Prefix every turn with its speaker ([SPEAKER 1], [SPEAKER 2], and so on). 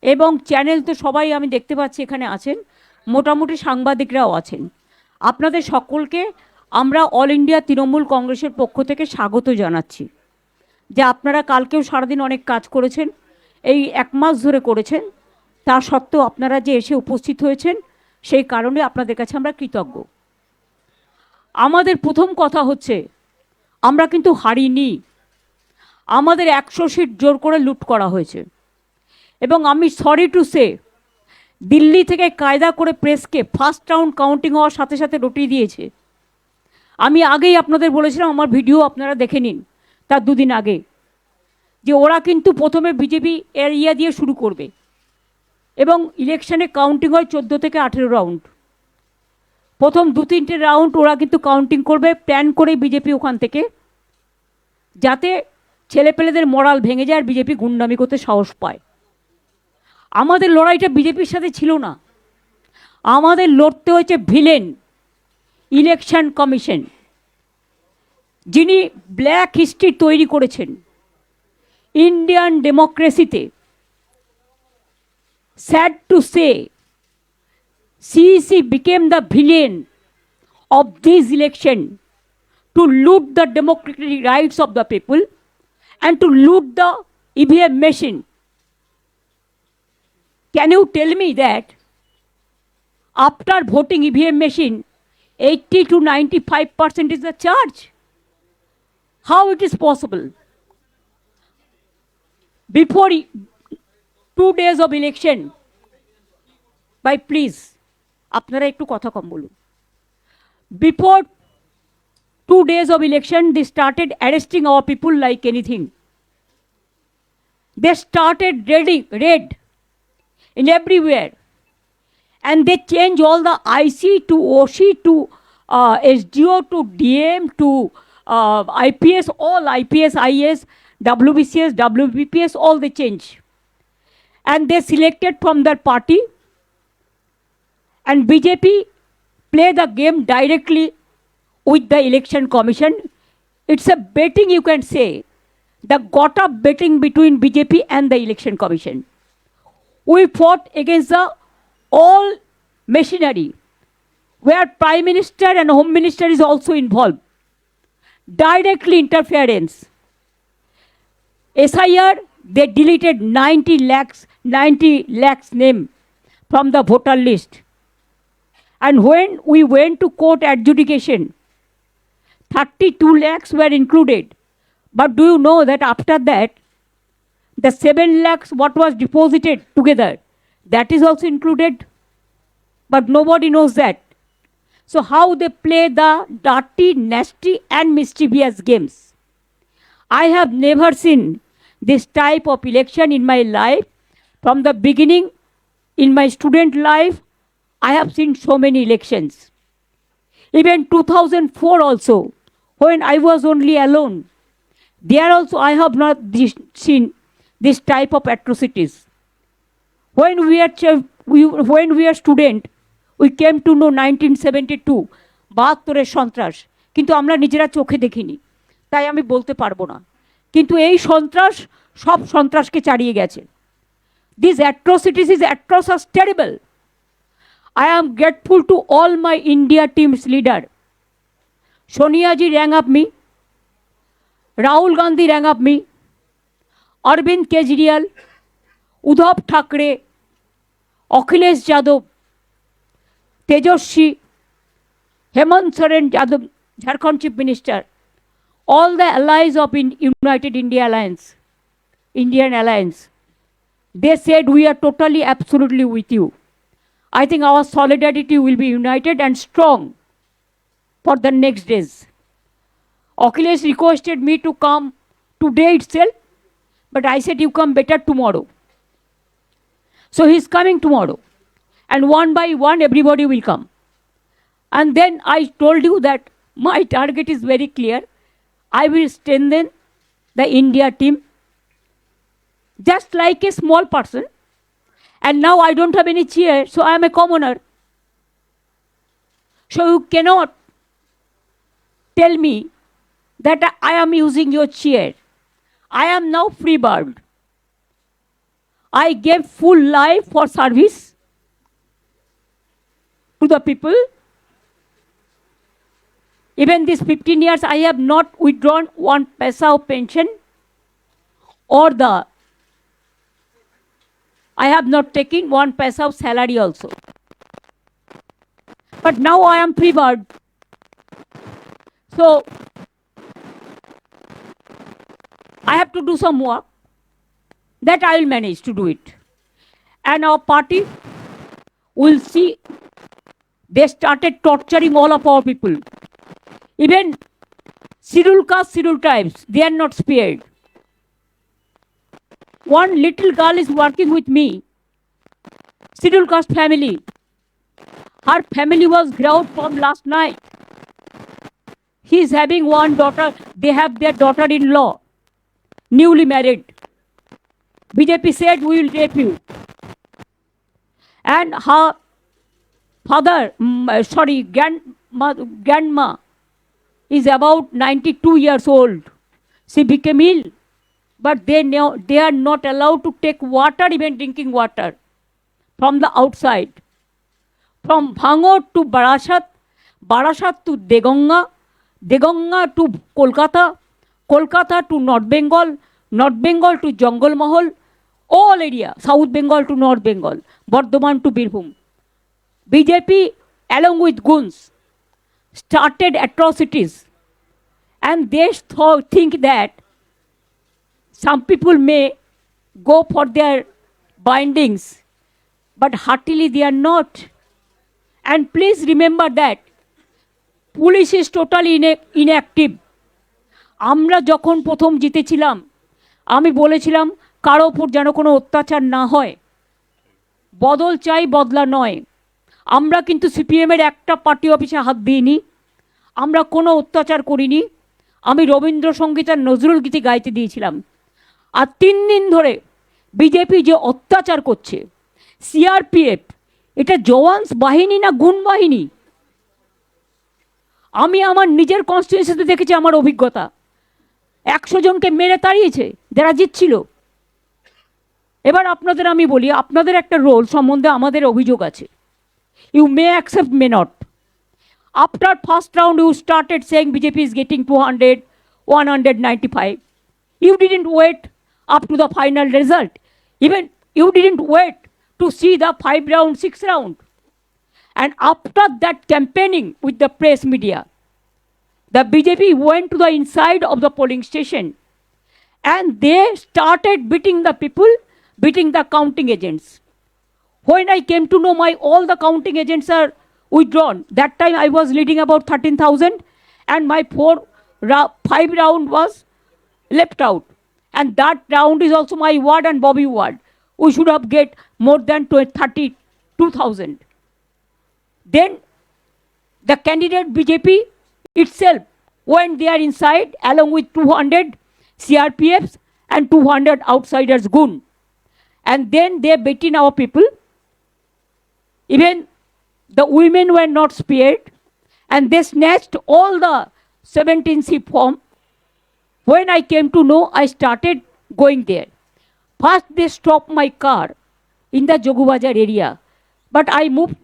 [SPEAKER 1] এবং চ্যানেল তো সবাই আমি দেখতে পাচ্ছি এখানে আছেন, মোটামুটি সাংবাদিকরাও আছেন। আপনাদের সকলকে আমরা অল ইন্ডিয়া তৃণমূল কংগ্রেসের পক্ষ থেকে স্বাগত জানাচ্ছি, যে আপনারা কালকেও সারাদিন অনেক কাজ করেছেন, এই 1 মাস ধরে করেছেন, তা সত্ত্বেও আপনারা যে এসে উপস্থিত হয়েছেন সেই কারণে আপনাদের কাছে আমরা কৃতজ্ঞ। আমাদের প্রথম কথা হচ্ছে, আমরা কিন্তু হারিনি। আমাদের 100 সিট জোর করে লুট করা হয়েছে, এবং আমি সরি টু সে, দিল্লি থেকে কায়দা করে প্রেসকে ফার্স্ট রাউন্ড কাউন্টিং হওয়ার সাথে সাথে রটিয়ে দিয়েছে। আমি আগেই আপনাদের বলেছিলাম, আমার ভিডিও আপনারা দেখে নিন তার 2 দিন আগে, যে ওরা কিন্তু প্রথমে বিজেপি এরিয়া দিয়ে শুরু করবে এবং ইলেকশনে কাউন্টিং হয় 14 থেকে 18 রাউন্ড। প্রথম 2-3টে রাউন্ড ওরা কিন্তু কাউন্টিং করবে প্ল্যান করে বিজেপি ওখান থেকে, যাতে ছেলেপেলেদের মরাল ভেঙে যায় আর বিজেপি গুন্ডামি করতে সাহস পায়। আমাদের লড়াইটা বিজেপির সাথে ছিল না, আমাদের লড়তে হয়েছে ভিলেন ইলেকশন কমিশন, যিনি ব্ল্যাক হিস্ট্রি তৈরি করেছেন ইন্ডিয়ান ডেমোক্রেসিতে। Sad to say, CEC became the villain of this election to loot the democratic rights of the people and to loot the EVM machine. Can you tell me that after voting EVM machine, 80 to 95% is the charge? How it is possible? Before 2 days of election, by please, আপনারা একটু কথা কম বলুন। Before 2 days of election, they started arresting our people like anything. They started raid in everywhere, and they changed all the IC to OC to SDO to DM to IPS, all IPS, IS, WBCS, WBPS, all they change. And they selected from their party, and BJP play the game directly with the election commission. It's a betting, you can say, the got up betting between BJP and the election commission. We fought against the all machinery, where Prime Minister and Home Minister is also involved. Directly interference. SIR, they deleted 90 lakhs name from the voter list. And when we went to court adjudication, 32 lakhs were included. But do you know that after that, the 7 lakhs what was deposited together, that is also included? But nobody knows that. So how they play the dirty, nasty and mischievous games. I have never seen this type of election in my life. From the beginning, in my student life, I have seen so many elections. Even 2004 also, when I was only alone, there also I have not seen this type of atrocities. When we are student, we came to know 1972, 72 সন্ত্রাস, কিন্তু আমরা নিজেরা চোখে দেখিনি, তাই আমি বলতে পারবো না। কিন্তু এই সন্ত্রাস সব সন্ত্রাসকে চালিয়ে গেছে। These atrocities is atrocious, terrible. I am grateful to all my India team's leader. Sonia ji rang up me, Rahul Gandhi rang up me, Arvind Kejriwal, Uddhav Thackeray, Akhilesh Yadav, Tejaswi, Hemant Soren Yadav, Jharkhand Chief Minister, all the allies of United India Alliance, Indian Alliance, they said we are totally, absolutely with you. I think our solidarity will be united and strong for the next days. Akhilesh requested me to come today itself, but I said you come better tomorrow. So he's coming tomorrow, and one by one everybody will come. And then I told you that my target is very clear. I will strengthen the India team just like a small person. And now I don't have any chair, so I am a commoner. So you cannot tell me that I am using your chair. I am now free bird. I gave full life for service to the people. Even these 15 years, I have not withdrawn one paisa of pension or I have not taken one paisa of salary also. But now I am free bird. So I have to do some work. That I will manage to do it. And our party will see, they started torturing all of our people. Even scheduled caste, scheduled tribes, they are not spared. One little girl is working with me, scheduled caste family. Her family was ground from last night. He is having one daughter, they have their daughter-in-law, newly married. BJP said, we will rape you. And her father, grandma is about 92 years old. She became ill. But they are not allowed to take water, even drinking water, from the outside. From Bhangor to Barasat, Barasat to Deganga, Deganga to Kolkata, Kolkata to North Bengal, North Bengal to Jungle Mahal, all area, South Bengal to North Bengal, Bardhaman to Birbhum. BJP, along with goons, started atrocities. And they think that some people may go for their bindings, but heartily they are not. And please remember that police is totally inactive. আমরা যখন প্রথম জিতেছিলাম, আমি বলেছিলাম কারো উপর যেন কোনো অত্যাচার না হয়, বদল চাই, বদলা নয়। আমরা কিন্তু সিপিএমের একটা পার্টি অফিসে হাত দিইনি, আমরা কোনো অত্যাচার করিনি। আমি রবীন্দ্রসঙ্গীত আর নজরুল গীতি গাইতে দিয়েছিলাম। আর 3 দিন ধরে বিজেপি যে অত্যাচার করছে, সিআরপিএফ, এটা জওয়ান্স বাহিনী না গুণ বাহিনী? আমি আমার নিজের কনস্টিটিউয়েন্সিতে দেখেছি, আমার অভিজ্ঞতা 100 জনকে মেরে তাড়িয়েছে যারা জিতছিল। এবার আপনাদের আমি বলি, আপনাদের একটা রোল সম্বন্ধে আমাদের অভিযোগ আছে। You may accept, may not. After first round you started saying BJP is getting 200, 195. You didn't wait up to the final result. Even you didn't wait to see the 5 round, 6 round. And after that campaigning with the press media, the BJP went to the inside of the polling station and they started beating the people, beating the counting agents. When I came to know all the counting agents are withdrawn, that time I was leading about 13,000 and my 5 round was left out. And that round is also my ward and Bobby ward. We should have get more than 32,000. Then the candidate BJP itself went there inside along with 200 CRPFs and 200 outsiders goon. And then they beaten our people. Even the women were not spared. And they snatched all the 17C form. When I came to know, I started going there. First, they stopped my car in the Jogubazar area. But I moved